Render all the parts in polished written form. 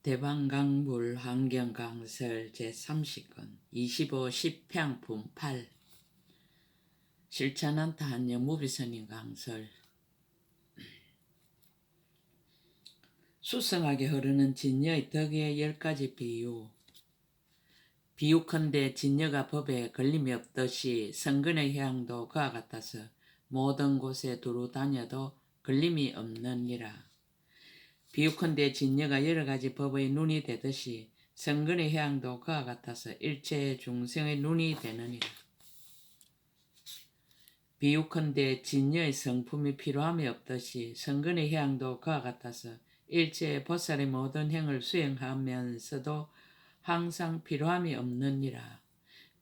대방강물 환경강설 제30권 25 10평 분8 실천한타 한여 무비선인 강설. 수성하게 흐르는 진여의 덕의 10가지 비유. 비유컨대 진여가 법에 걸림이 없듯이 성근의 향도 그와 같아서 모든 곳에 두루 다녀도 걸림이 없느니라. 비유컨대 진여가 여러가지 법의 눈이 되듯이 성근의 향도 그와 같아서 일체 중생의 눈이 되느니라. 비유컨대 진여의 성품이 필요함이 없듯이 성근의 향도 그와 같아서 일체 보살의 모든 행을 수행하면서도 항상 필요함이 없느니라.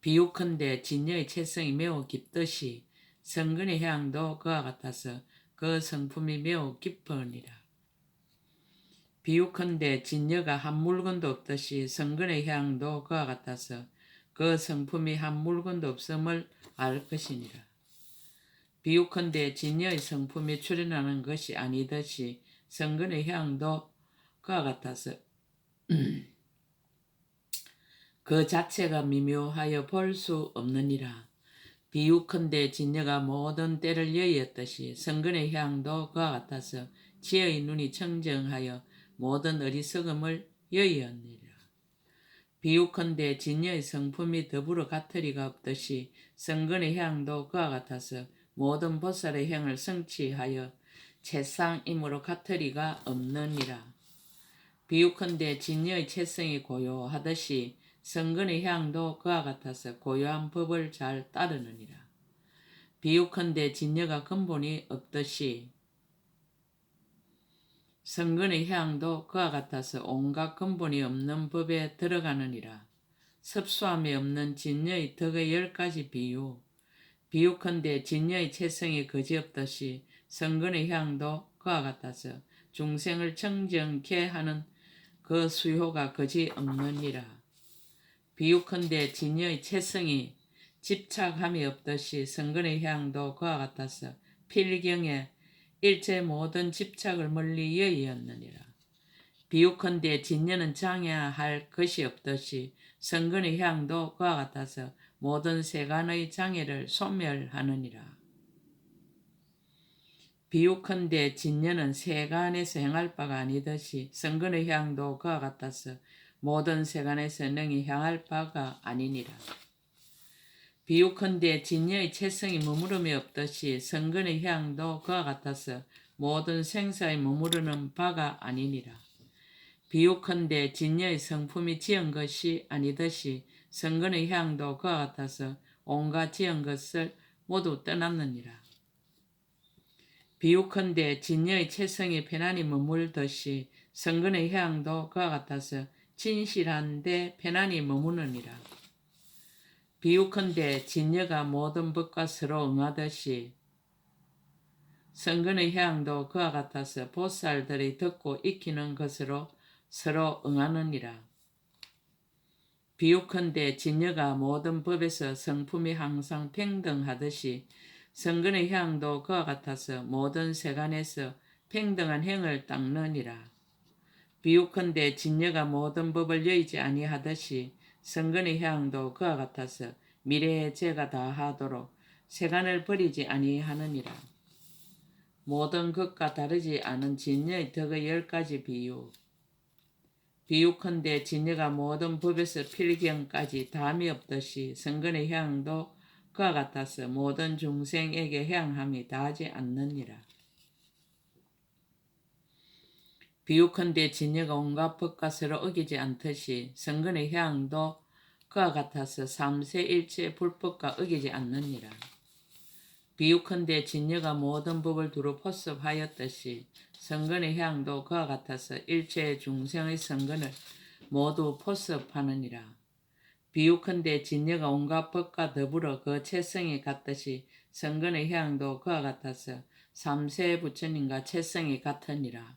비유컨대 진여의 체성이 매우 깊듯이 성근의 향도 그와 같아서 그 성품이 매우 깊으니라. 비유컨대 진여가 한 물건도 없듯이 성근의 향도 그와 같아서 그 성품이 한 물건도 없음을 알 것이니라. 비유컨대 진여의 성품이 출현하는 것이 아니듯이 성근의 향도 그와 같아서 그 자체가 미묘하여 볼 수 없느니라. 비유컨대 진여가 모든 때를 여의었듯이 성근의 향도 그와 같아서 지혜의 눈이 청정하여 모든 어리석음을 여의었느니라. 비유컨대 진여의 성품이 더불어 같을 리가 없듯이 성근의 향도 그와 같아서 모든 보살의 행을 성취하여 채상임으로 같을 리가 없느니라. 비유컨대 진여의 체성이 고요하듯이 성근의 향도 그와 같아서 고요한 법을 잘 따르느니라. 비유컨대 진여가 근본이 없듯이 성근의 향도 그와 같아서 온갖 근본이 없는 법에 들어가느니라. 섭수함이 없는 진여의 덕의 10가지 비유. 비유컨대 진여의 체성이 거지없듯이 성근의 향도 그와 같아서 중생을 청정케 하는 그 수요가 거지없느니라. 비유컨대 진여의 체성이 집착함이 없듯이 성근의 향도 그와 같아서 필경에 일체 모든 집착을 멀리 여의었느니라. 비유컨대 진여는 장애할 것이 없듯이 성근의 향도 그와 같아서 모든 세간의 장애를 소멸하느니라. 비유컨대 진여는 세간에서 행할 바가 아니듯이 성근의 향도 그와 같아서 모든 세간에서 능히 향할 바가 아니니라. 비유컨대 진여의 체성이 머무름이 없듯이 성근의 향도 그와 같아서 모든 생사에 머무르는 바가 아니니라. 비유컨대 진여의 성품이 지은 것이 아니듯이 성근의 향도 그와 같아서 온갖 지은 것을 모두 떠났느니라. 비유컨대 진여의 체성이 편안히 머물듯이 성근의 향도 그와 같아서 진실한데 편안히 머무느니라. 비유컨대 진여가 모든 법과 서로 응하듯이 성근의 향도 그와 같아서 보살들이 듣고 익히는 것으로 서로 응하느니라. 비유컨대 진여가 모든 법에서 성품이 항상 평등하듯이 성근의 향도 그와 같아서 모든 세간에서 평등한 행을 닦느니라. 비유컨대 진여가 모든 법을 여의지 아니하듯이 성근의 향도 그와 같아서 미래의 죄가 다하도록 세간을 버리지 아니하느니라. 모든 것과 다르지 않은 진여의 덕의 10가지 비유. 비유컨대 진여가 모든 법에서 필경까지 담이 없듯이 성근의 향도 그와 같아서 모든 중생에게 향함이 다하지 않느니라. 비유컨대 진여가 온갖 법과 서로 어기지 않듯이 성근의 향도 그와 같아서 삼세 일체 불법과 어기지 않느니라. 비유컨대 진여가 모든 법을 두루 포섭하였듯이 성근의 향도 그와 같아서 일체 중생의 성근을 모두 포섭하느니라. 비유컨대 진여가 온갖 법과 더불어 그 체성이 같듯이 성근의 향도 그와 같아서 삼세 부처님과 체성이 같으니라.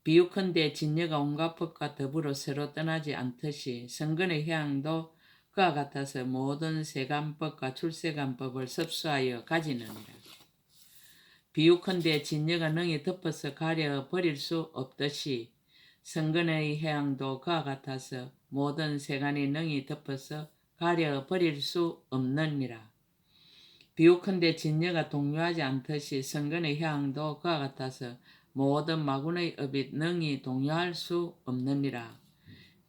비유컨대 진여가 온갖 법과 더불어 서로 떠나지 않듯이 성근의 향도 그와 같아서 모든 세간법과 출세간법을 섭수하여 가지느니라. 비유컨대 진여가 능히 덮어서 가려 버릴 수 없듯이 성근의 해양도 그와 같아서 모든 세간이 능히 덮어서 가려 버릴 수 없느니라. 비유컨대 진여가 동요하지 않듯이 성근의 해양도 그와 같아서 모든 마군의 업이 능히 동요할 수 없느니라.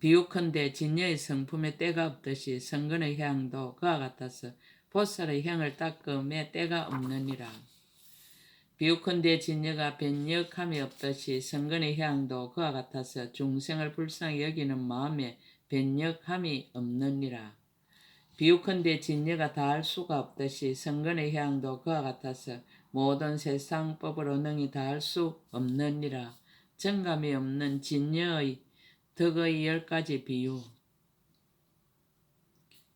비유컨대 진여의 성품에 때가 없듯이 성근의 해양도 그와 같아서 보살의 형을 닦음에 때가 없느니라. 비유컨대 진여가 변력함이 없듯이 성근의 해양도 그와 같아서 중생을 불쌍히 여기는 마음에 변력함이 없느니라. 비유컨대 진여가 다할 수가 없듯이 성근의 해양도 그와 같아서 모든 세상법으로 능히 다할 수 없느니라. 정감이 없는 진여의 덕의 10가지 비유.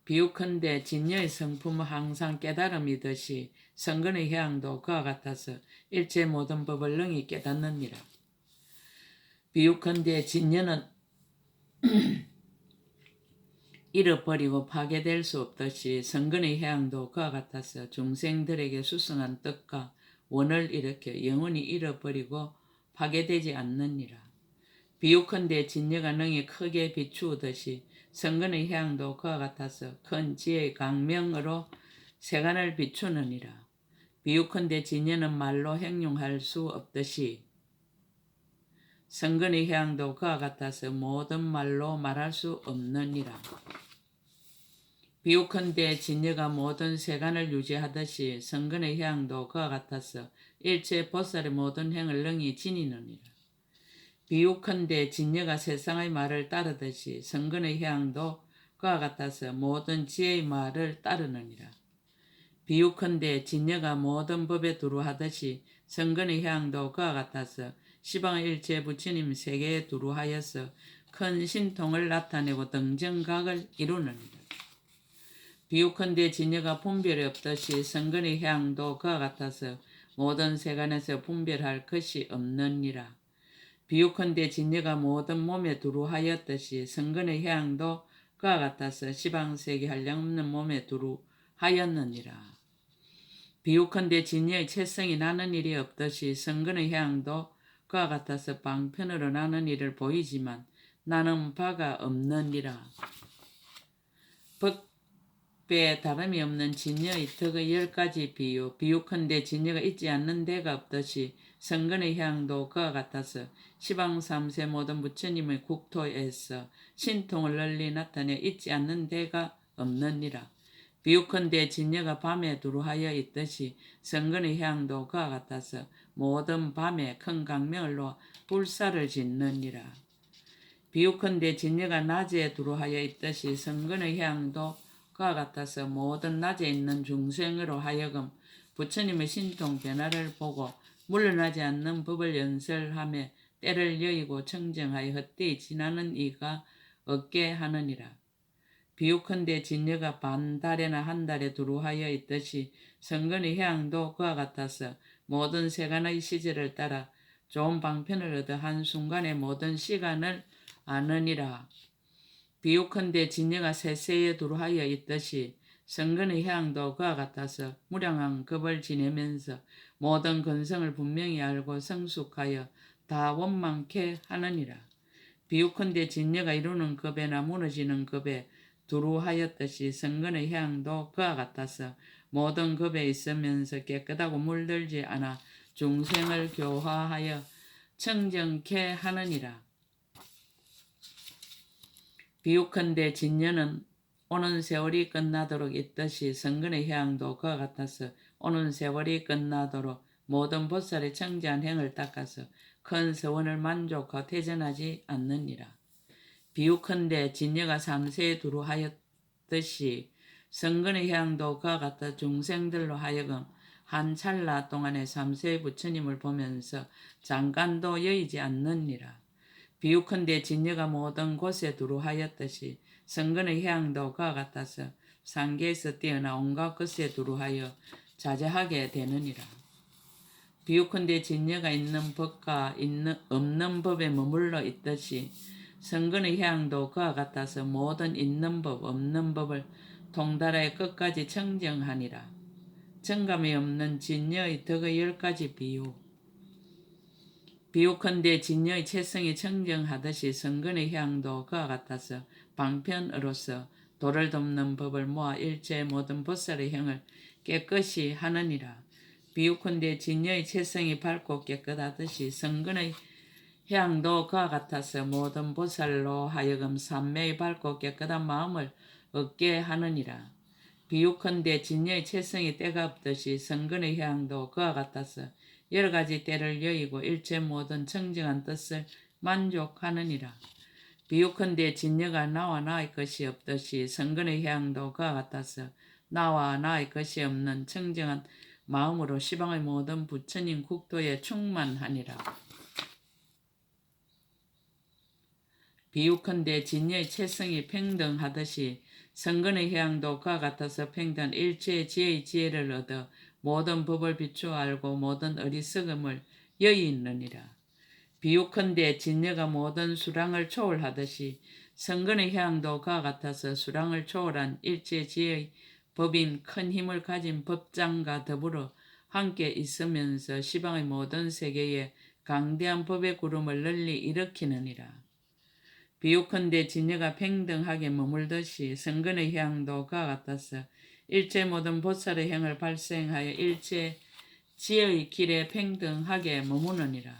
비유컨대 진여의 성품은 항상 깨달음이듯이 성근의 해양도 그와 같아서 일체 모든 법을 능히 깨닫느니라. 비유컨대 진여는 잃어버리고 파괴될 수 없듯이 성근의 해양도 그와 같아서 중생들에게 수승한 뜻과 원을 일으켜 영원히 잃어버리고 파괴되지 않느니라. 비유컨대 진여가 능히 크게 비추듯이 성근의 해양도 그와 같아서 큰 지혜의 강명으로 세간을 비추느니라. 비유컨대 진여는 말로 행용할 수 없듯이 성근의 해양도 그와 같아서 모든 말로 말할 수 없느니라. 비유컨대 진여가 모든 세간을 유지하듯이 성근의 해양도 그와 같아서 일체 보살의 모든 행을 능히 지니느니라. 비유컨대 진여가 세상의 말을 따르듯이 성근의 해양도 그와 같아서 모든 지혜의 말을 따르느니라. 비유컨대 진여가 모든 법에 두루하듯이 성근의 해양도 그와 같아서 시방일체 부처님 세계에 두루하여서 큰 신통을 나타내고 등정각을 이루느니라. 비유컨대 진여가 분별이 없듯이 성근의 해양도 그와 같아서 모든 세간에서 분별할 것이 없느니라. 비유컨대 진여가 모든 몸에 두루하였듯이 성근의 해양도 그와 같아서 시방세계 한량없는 몸에 두루하였느니라. 비유컨대 진여의 체성이 나는 일이 없듯이 성근의 해양도 그와 같아서 방편으로 나는 일을 보이지만 나는 바가 없느니라. 법에 다름이 없는 진여의 덕의 10가지 비유. 비유컨대 진여가 있지 않는 데가 없듯이 성근의 해양도 그와 같아서 시방 3세 모든 부처님의 국토에서 신통을 널리 나타내 있지 않는 데가 없느니라. 비유컨대 진여가 밤에 두루하여 있듯이 성근의 해양도 그와 같아서 모든 밤에 큰 강명을로 불사를 짓느니라. 비유컨대 진여가 낮에 두루하여 있듯이 성근의 해양도 그와 같아서 모든 낮에 있는 중생으로 하여금 부처님의 신통 변화를 보고 물러나지 않는 법을 연설하며 때를 여의고 청정하여 헛되이 지나는 이가 없게 하느니라. 비유컨대 진여가 반달에나 한 달에 두루하여 있듯이 성근의 해양도 그와 같아서 모든 세간의 시절을 따라 좋은 방편을 얻어 한순간에 모든 시간을 아느니라. 비유컨대 진여가 세세에 두루하여 있듯이 성근의 해양도 그와 같아서 무량한 급을 지내면서 모든 근성을 분명히 알고 성숙하여 다 원망케 하느니라. 비유컨대 진여가 이루는 급에나 무너지는 급에 두루하였듯이 성근의 해양도 그와 같아서 모든 급에 있으면서 깨끗하고 물들지 않아 중생을 교화하여 청정케 하느니라. 비유컨대 진여는 오는 세월이 끝나도록 있듯이 성근의 해양도 그와 같아서 오는 세월이 끝나도록 모든 보살의 청지한 행을 닦아서 큰 서원을 만족하고 퇴전하지 않느니라. 비유컨대 진여가 3세에 두루하였듯이 성근의 해양도 그와 같아 중생들로 하여금 한 찰나 동안에 3세의 부처님을 보면서 잠깐도 여의지 않느니라. 비유컨대 진여가 모든 곳에 두루하였듯이 성근의 해양도 그와 같아서 상계에서 뛰어나 온갖 것에 두루하여 자제하게 되느니라. 비유컨대 진여가 있는 법과 없는 법에 머물러 있듯이 성근의 해양도 그와 같아서 모든 있는 법 없는 법을 통달하여 끝까지 청정하니라. 정감이 없는 진여의 덕의 10가지 비유. 비유컨대 진여의 체성이 청정하듯이 성근의 향도 그와 같아서 방편으로서 도를 돕는 법을 모아 일체 모든 보살의 행을 깨끗이 하느니라. 비유컨대 진여의 체성이 밝고 깨끗하듯이 성근의 향도 그와 같아서 모든 보살로 하여금 삼매의 밝고 깨끗한 마음을 얻게 하느니라. 비유컨대 진여의 체성이 때가 없듯이 성근의 향도 그와 같아서 여러 가지 때를 여의고 일체 모든 청정한 뜻을 만족하느니라. 비유컨대 진여가 나와 나의 것이 없듯이 성근의 향도 그와 같아서 나와 나의 것이 없는 청정한 마음으로 시방의 모든 부처님 국도에 충만하니라. 비유컨대 진여의 체성이 평등하듯이 성근의 향도 그와 같아서 평등 일체의 지혜의 지혜를 얻어 모든 법을 비추어 알고 모든 어리석음을 여의느니라. 비유컨대 진여가 모든 수랑을 초월하듯이 성근의 향도 그와 같아서 수랑을 초월한 일체 지혜의 법인 큰 힘을 가진 법장과 더불어 함께 있으면서 시방의 모든 세계에 강대한 법의 구름을 널리 일으키느니라. 비유컨대 진여가 평등하게 머물듯이 성근의 향도 그와 같아서 일체 모든 보살의 행을 발생하여 일체 지혜의 길에 평등하게 머무느니라.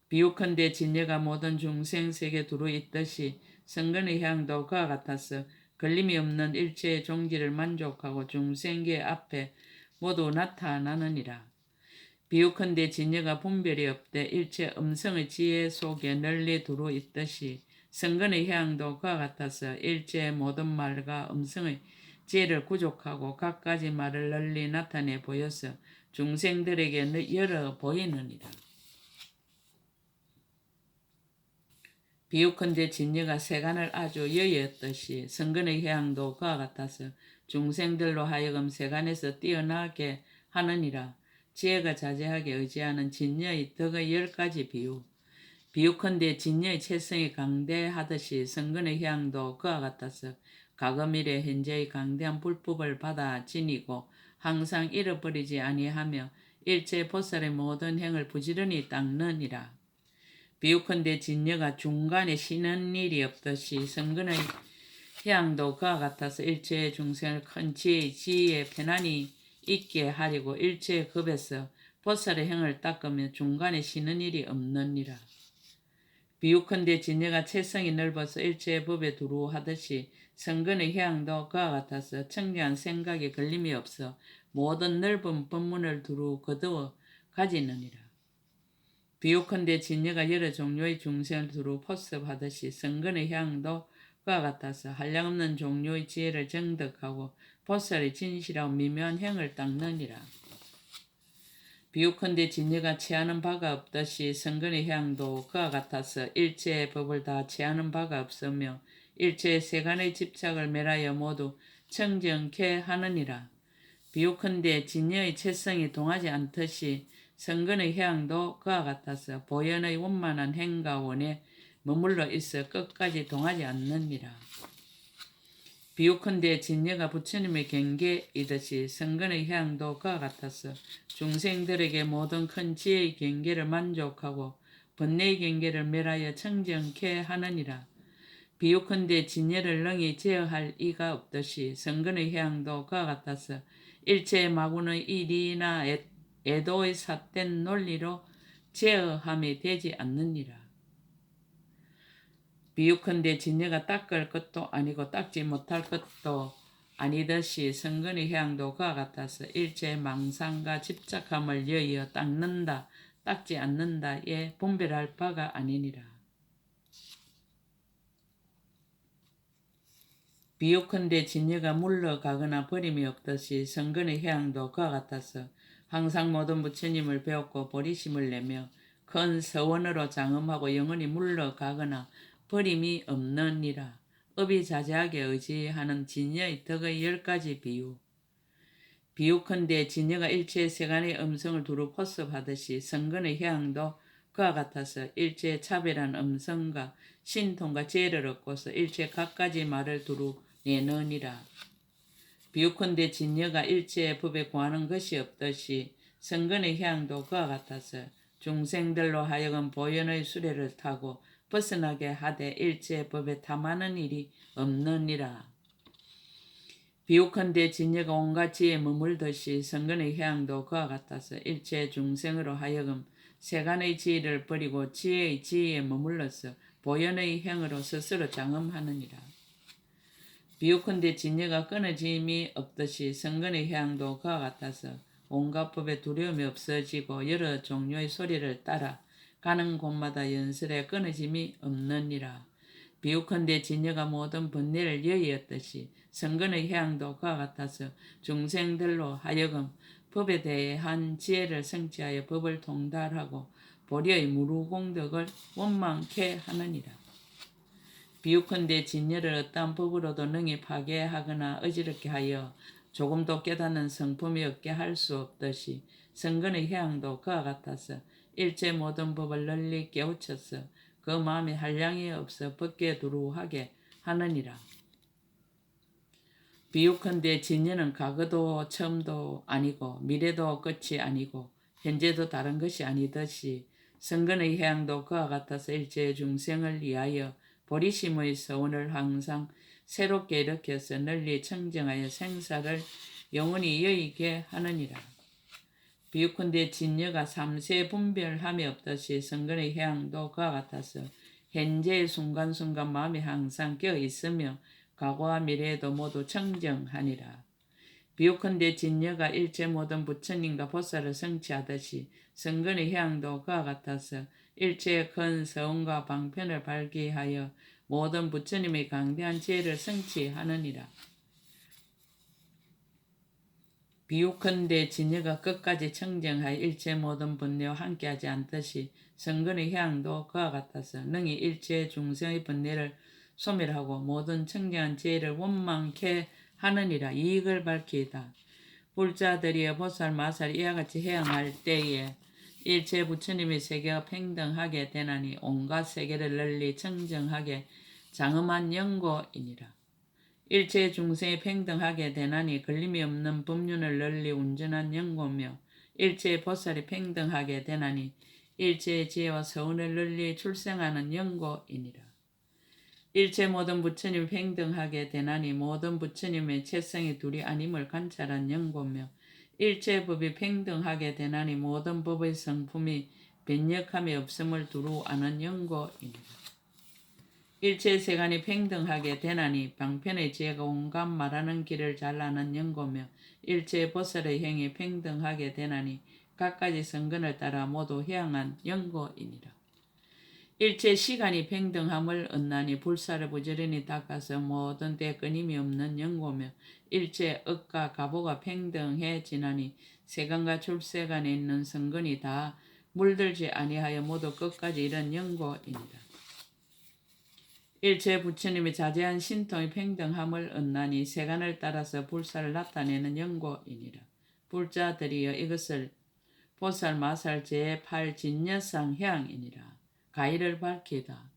비유컨대 진여가 모든 중생세계 두루 있듯이 성근의 향도 그와 같아서 걸림이 없는 일체의 종지를 만족하고 중생계 앞에 모두 나타나느니라. 비유컨대 진여가 분별이 없되 일체 음성의 지혜 속에 널리 두루 있듯이 성근의 향도 그와 같아서 일체의 모든 말과 음성의 지혜를 구족하고 갖가지 말을 널리 나타내 보여서 중생들에게 열어 보이느니라. 비유컨대 진여가 세간을 아주 여의었듯이 성근의 향도 그와 같아서 중생들로 하여금 세간에서 뛰어나게 하느니라. 지혜가 자제하게 의지하는 진여의 덕의 10가지 비유. 비유컨대 진여의 체성이 강대하듯이 성근의 향도 그와 같아서 과거미래 현재의 강대한 불법을 받아 지니고 항상 잃어버리지 아니하며 일체 보살의 모든 행을 부지런히 닦느니라. 비유컨대 진여가 중간에 쉬는 일이 없듯이 성근의 향도 그와 같아서 일체의 중생을 큰 지혜에 편안히 있게 하려고 일체의 급에서 보살의 행을 닦으며 중간에 쉬는 일이 없느니라. 비유컨대 진여가 체성이 넓어서 일체의 법에 두루 하듯이 성근의 향도 그와 같아서 청정한 생각에 걸림이 없어 모든 넓은 법문을 두루 거두어 가지느니라. 비유컨대 진여가 여러 종류의 중생을 두루 포섭하듯이 성근의 향도 그와 같아서 한량없는 종류의 지혜를 정득하고 보살의 진실하고 미묘한 행을 닦느니라. 비유컨대 진여가 취하는 바가 없듯이 성근의 향도 그와 같아서 일체의 법을 다 취하는 바가 없으며 일체의 세간의 집착을 멸하여 모두 청정케 하느니라. 비유컨대 진여의 체성이 동하지 않듯이 성근의 향도 그와 같아서 보현의 원만한 행과 원에 머물러 있어 끝까지 동하지 않느니라. 비유컨대 진여가 부처님의 경계이듯이 성근의 향도 그와 같아서 중생들에게 모든 큰 지혜의 경계를 만족하고 번뇌의 경계를 멸하여 청정케 하느니라. 비유컨대 진여를 능히 제어할 이가 없듯이 성근의 향도 그와 같아서 일체의 마구의 일이나 애도의 삿된 논리로 제어함이 되지 않느니라. 비유컨대 진여가 닦을 것도 아니고 닦지 못할 것도 아니듯이 성근의 향도 그와 같아서 일체의 망상과 집착함을 여의어 닦는다, 닦지 않는다에 분별할 바가 아니니라. 비유컨대 진여가 물러가거나 버림이 없듯이 성근의 향도 그와 같아서 항상 모든 부처님을 배웠고 보리심을 내며 큰 서원으로 장엄하고 영원히 물러가거나 버림이 없느니라. 업이 자제하게 의지하는 진여의 덕의 10가지 비유. 비유컨대 진여가 일체 세간의 음성을 두루 포섭하듯이 성근의 향도 그와 같아서 일체 차별한 음성과 신통과 지혜를 얻고서 일체 갖가지 말을 두루 내느니라. 비유컨대 진여가 일체의 법에 구하는 것이 없듯이 성근의 향도 그와 같아서 중생들로 하여금 보현의 수레를 타고 벗어나게 하되 일체 법에 탐하는 일이 없느니라. 비옥컨대 진여가 온갖 지혜에 머물듯이 성근의 해양도 그와 같아서 일체 중생으로 하여금 세간의 지혜를 버리고 지혜의 지혜에 머물러서 보현의 행으로 스스로 장엄하느니라. 비옥컨대 진여가 끊어짐이 없듯이 성근의 해양도 그와 같아서 온갖 법에 두려움이 없어지고 여러 종류의 소리를 따라 가는 곳마다 연설에 끊어짐이 없느니라. 비옥컨대 진여가 모든 번뇌를 여의었듯이 성근의 해양도 그와 같아서 중생들로 하여금 법에 대한 지혜를 성취하여 법을 통달하고 보리의 무루공덕을 원망케 하느니라. 비옥컨대 진여를 어떠한 법으로도 능히 파괴하거나 어지럽게 하여 조금도 깨닫는 성품이 없게 할 수 없듯이 성근의 해양도 그와 같아서 일체 모든 법을 널리 깨우쳐서 그 마음에 한량이 없어 벗게 두루하게 하느니라. 비옥컨대 진여는 과거도 처음도 아니고 미래도 끝이 아니고 현재도 다른 것이 아니듯이 성근의 해양도 그와 같아서 일체 중생을 위하여 보리심의 서원을 항상 새롭게 일으켜서 널리 청정하여 생사를 영원히 여의게 하느니라. 비옥컨대 진여가 삼세 분별함이 없듯이 성근의 해양도 그와 같아서 현재의 순간순간 마음이 항상 깨어 있으며 과거와 미래에도 모두 청정하니라. 비옥컨대 진여가 일체 모든 부처님과 보살을 성취하듯이 성근의 해양도 그와 같아서 일체의 큰 서원과 방편을 발기하여 모든 부처님의 강대한 지혜를 성취하느니라. 비옥컨대 진여가 끝까지 청정하여 일체 모든 번뇌와 함께하지 않듯이 성근의 해양도 그와 같아서 능히 일체 중생의 번뇌를 소멸하고 모든 청정한 지혜를 원망케 하느니라. 이익을 밝히다. 불자들이여 보살 마살 이와 같이 해양할 때에 일체 부처님의 세계가 평등하게 되나니 온갖 세계를 널리 청정하게 장엄한 연고이니라. 일체 중생이 평등하게 되나니 걸림이 없는 법륜을 널리 운전한 연고며 일체 보살이 평등하게 되나니 일체의 지혜와 서운을 널리 출생하는 연고이니라. 일체 모든 부처님이 평등하게 되나니 모든 부처님의 체성이 둘이 아님을 관찰한 연고며 일체 법이 평등하게 되나니 모든 법의 성품이 변력함이 없음을 두루 아는 연고이니라. 일체 세간이 평등하게 되나니 방편의 지혜가 온갖 말하는 길을 잘 아는 연고며 일체 보살의 행이 평등하게 되나니 각가지 성근을 따라 모두 해양한 연고이니라. 일체 시간이 평등함을 얻나니 불사를 부지런히 닦아서 모든 데 끊임이 없는 연고며 일체 억과 가보가 평등해지나니 세간과 출세간에 있는 성근이 다 물들지 아니하여 모두 끝까지 이런 연고이니라. 일체 부처님이 자제한 신통이 평등함을 얻나니 세간을 따라서 불사를 나타내는 연고이니라. 불자들이여 이것을 보살 마살 제8 진여상 해양이니라. 가히를 밝히다.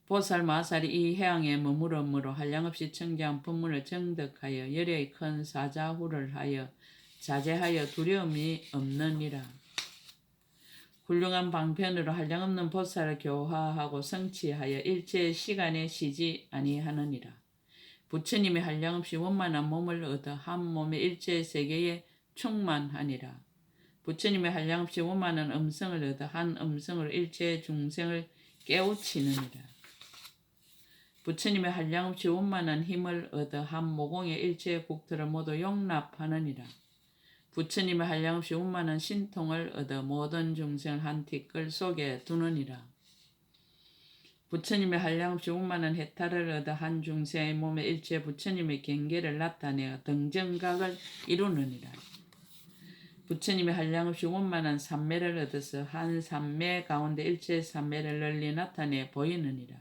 보살 마살이 이 해양에 머무름으로 한량없이 청정한 법문을 정득하여 열의 큰 사자후를 하여 자제하여 두려움이 없느니라. 훌륭한 방편으로 한량없는 보살을 교화하고 성취하여 일체의 시간에 쉬지 아니하느니라. 부처님이 한량없이 원만한 몸을 얻어 한 몸에 일체의 세계에 충만하니라. 부처님이 한량없이 원만한 음성을 얻어 한 음성으로 일체의 중생을 깨우치느니라. 부처님이 한량없이 원만한 힘을 얻어 한 모공에 일체의 국토를 모두 용납하느니라. 부처님의 한량없이 원만한 신통을 얻어 모든 중생을 한 티끌 속에 두느니라. 부처님의 한량없이 원만한 해탈을 얻어 한 중생의 몸에 일체 부처님의 경계를 나타내어 등정각을 이루느니라. 부처님의 한량없이 원만한 삼매를 얻어서 한 삼매 가운데 일체 삼매를 널리 나타내 보이느니라.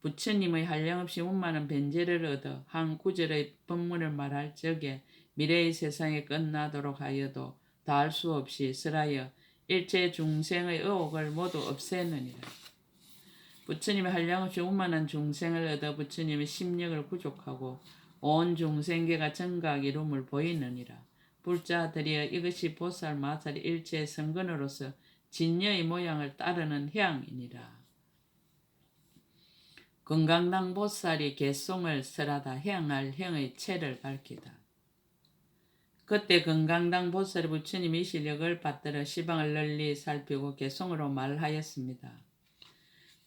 부처님의 한량없이 원만한 변제를 얻어 한 구절의 법문을 말할 적에 미래의 세상에 끝나도록 하여도 다할 수 없이 설하여 일체 중생의 의혹을 모두 없애느니라. 부처님의 한량없이 원만한 중생을 얻어 부처님의 심력을 구족하고 온 중생계가 정각 이룸을 보이느니라. 불자들이여 이것이 보살 마살이 일체 성근으로서 진녀의 모양을 따르는 향이니라. 금강당 보살이 개송을 설하다 향할 향의 채를 밝히다. 그때 금강당 보살이 부처님의 실력을 받들어 시방을 널리 살피고 개송으로 말하였습니다.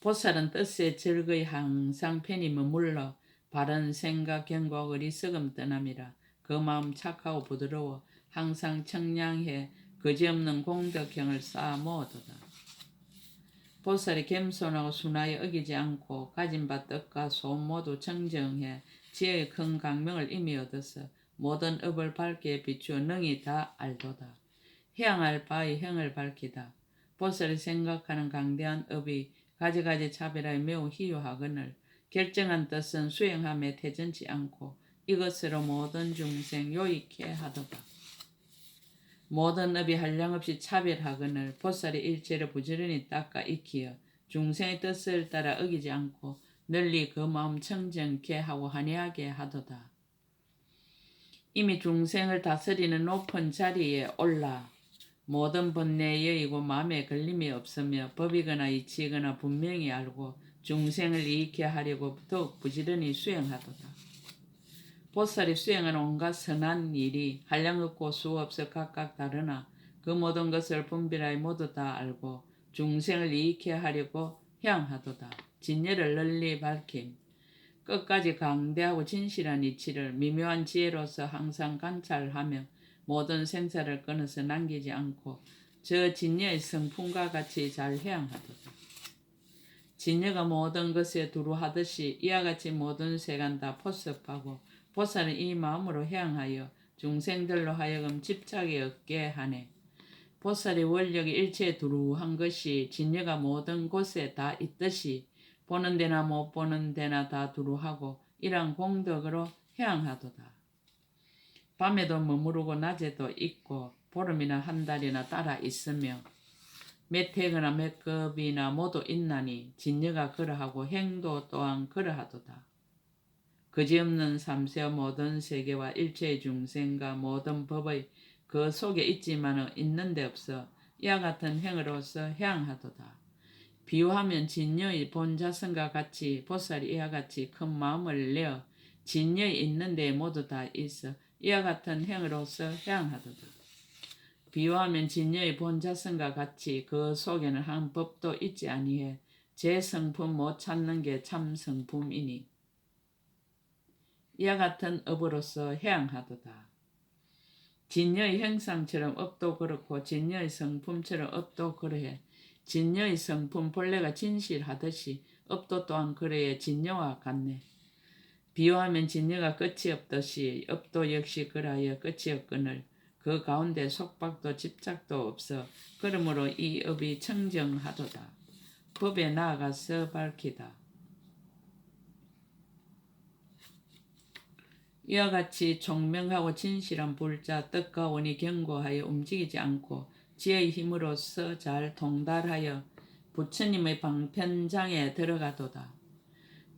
보살은 뜻에 즐거이 항상 편히 머물러 바른 생각 경고하고 어리석음 떠남이라. 그 마음 착하고 부드러워 항상 청량해 거지없는 공덕형을 쌓아 모으도다. 보살이 겸손하고 순하에 어기지 않고 가진 바 뜻과 소원 모두 청정해 지혜의 큰 강명을 이미 얻어서 모든 업을 밝게 비추어 능히 다 알도다. 향할 바의 향을 밝히다. 보살이 생각하는 강대한 업이 가지가지 차별하여 매우 희유하거늘 결정한 뜻은 수행함에 태전치 않고 이것으로 모든 중생 요익해 하도다. 모든 업이 한량없이 차별하거늘 보살이 일체를 부지런히 닦아 익히어 중생의 뜻을 따라 어기지 않고 널리 그 마음 청정케 하고 환희하게 하도다. 이미 중생을 다스리는 높은 자리에 올라 모든 번뇌에 여의고 마음에 걸림이 없으며 법이거나 이치이거나 분명히 알고 중생을 이익해 하려고 더욱 부지런히 수행하도다. 보살이 수행하는 온갖 선한 일이 한량없고 수없어 각각 다르나 그 모든 것을 분별하여 모두 다 알고 중생을 이익해 하려고 향하도다. 진리를 널리 밝힘. 끝까지 강대하고 진실한 이치를 미묘한 지혜로서 항상 관찰하며 모든 생사를 끊어서 남기지 않고 저 진리의 성품과 같이 잘 향하도다. 진리가 모든 것에 두루하듯이 이와 같이 모든 세간 다 포섭하고 보살은 이 마음으로 향하여 중생들로 하여금 집착이 없게 하네. 보살의 원력이 일체에 두루한 것이 진리가 모든 곳에 다 있듯이 보는 데나 못 보는 데나 다 두루하고 이러한 공덕으로 향하도다. 밤에도 머무르고 낮에도 있고 보름이나 한 달이나 따라 있으며 몇 해거나 몇 급이나 모두 있나니 진리가 그러하고 행도 또한 그러하도다. 그지없는 삼세의 모든 세계와 일체의 중생과 모든 법의 그 속에 있지만은 있는 데 없어 이와 같은 행으로서 향하도다. 비유하면 진여의 본자성과 같이 보살이 이와 같이 큰 마음을 내어 진여에 있는 데 모두 다 있어 이와 같은 행으로서 향하도다. 비유하면 진여의 본자성과 같이 그 속에는 한 법도 있지 아니해 제 성품 못 찾는 게 참 성품이니 이와 같은 업으로서 향하도다. 진여의 형상처럼 업도 그렇고 진여의 성품처럼 업도 그러해 진여의 성품 본래가 진실하듯이 업도 또한 그래야 진여와 같네. 비유하면 진여가 끝이 없듯이 업도 역시 그라하여 끝이 없거늘 그 가운데 속박도 집착도 없어 그러므로 이 업이 청정하도다. 법에 나아가서 밝히다. 이와 같이 총명하고 진실한 불자 뜻과 원이 견고하여 움직이지 않고 지혜의 힘으로서 잘 통달하여 부처님의 방편장에 들어가도다.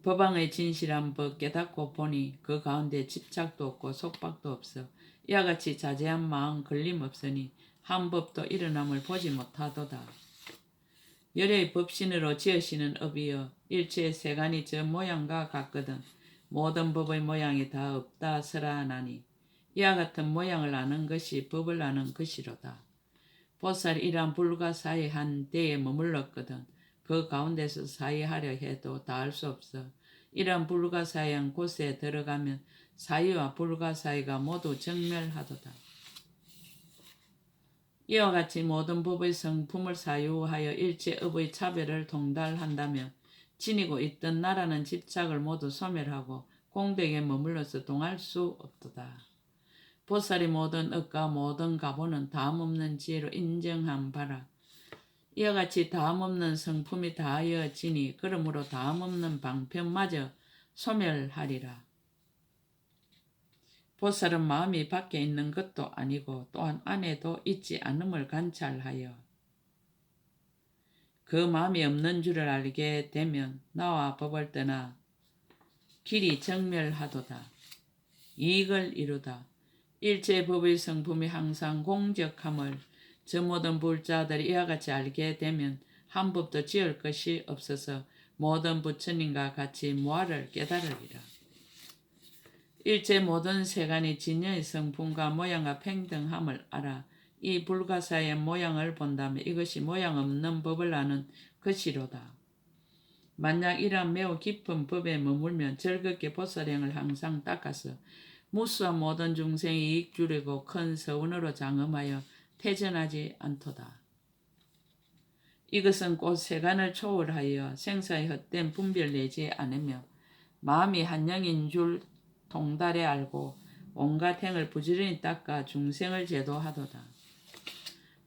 법왕의 진실한 법 깨닫고 보니 그 가운데 집착도 없고 속박도 없어 이와 같이 자제한 마음 걸림없으니 한 법도 일어남을 보지 못하도다. 열의 법신으로 지으시는 업이여 일체의 세간이 저 모양과 같거든 모든 법의 모양이 다 없다 설하나니 이와 같은 모양을 아는 것이 법을 아는 것이로다. 보살이 이러한 불가사의한 데에 머물렀거든 그 가운데서 사의하려 해도 다 알 수 없어. 이러한 불가사의한 곳에 들어가면 사의와 불가사의가 모두 정멸하도다. 이와 같이 모든 법의 성품을 사유하여 일체업의 차별을 통달한다면 지니고 있던 나라는 집착을 모두 소멸하고 공덕에 머물러서 동할 수 없도다. 보살이 모든 업과 모든 가보는 다음없는 지혜로 인정한 바라. 이와 같이 다음없는 성품이 다하여지니 그러므로 다음없는 방편마저 소멸하리라. 보살은 마음이 밖에 있는 것도 아니고 또한 안에도 있지 않음을 관찰하여 그 마음이 없는 줄을 알게 되면 나와 법을 떠나 길이 정멸하도다. 이익을 이루다. 일체 법의 성품이 항상 공적함을 저 모든 불자들이 이와 같이 알게 되면 한 법도 지을 것이 없어서 모든 부처님과 같이 무아를 깨달으리라. 일체 모든 세간이 진여의 성품과 모양과 평등함을 알아 이 불가사의 모양을 본다면 이것이 모양 없는 법을 아는 것이로다. 만약 이러한 매우 깊은 법에 머물면 즐겁게 보살행을 항상 닦아서 무수한 모든 중생의 이익 주려고 큰 서운으로 장엄하여 퇴전하지 않도다. 이것은 곧 세간을 초월하여 생사의 헛된 분별 내지 않으며 마음이 한영인 줄 통달해 알고 온갖 행을 부지런히 닦아 중생을 제도하도다.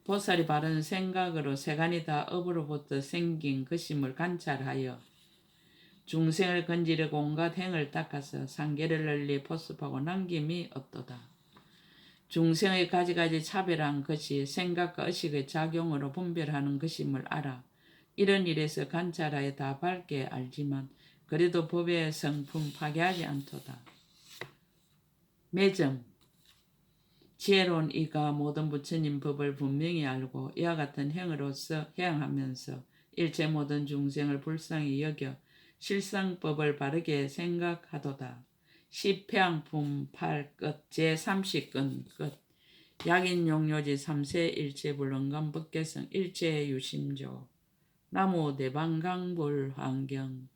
보살이 바른 생각으로 세간이 다 업으로부터 생긴 것임을 관찰하여 중생을 건지려고 온갖 행을 닦아서 상계를 널리 보습하고 남김이 없도다. 중생의 가지가지 차별한 것이 생각과 의식의 작용으로 분별하는 것임을 알아 이런 일에서 관찰하여 다 밝게 알지만 그래도 법의 성품 파괴하지 않도다. 매점 지혜로운 이가 모든 부처님 법을 분명히 알고 이와 같은 행으로서 행하면서 일체 모든 중생을 불쌍히 여겨 실상법을 바르게 생각하도다. 시평품 8끝 제30근 끝 약인용료지 3세 일체불능감 법계성 일체유심조 나무 대방강불환경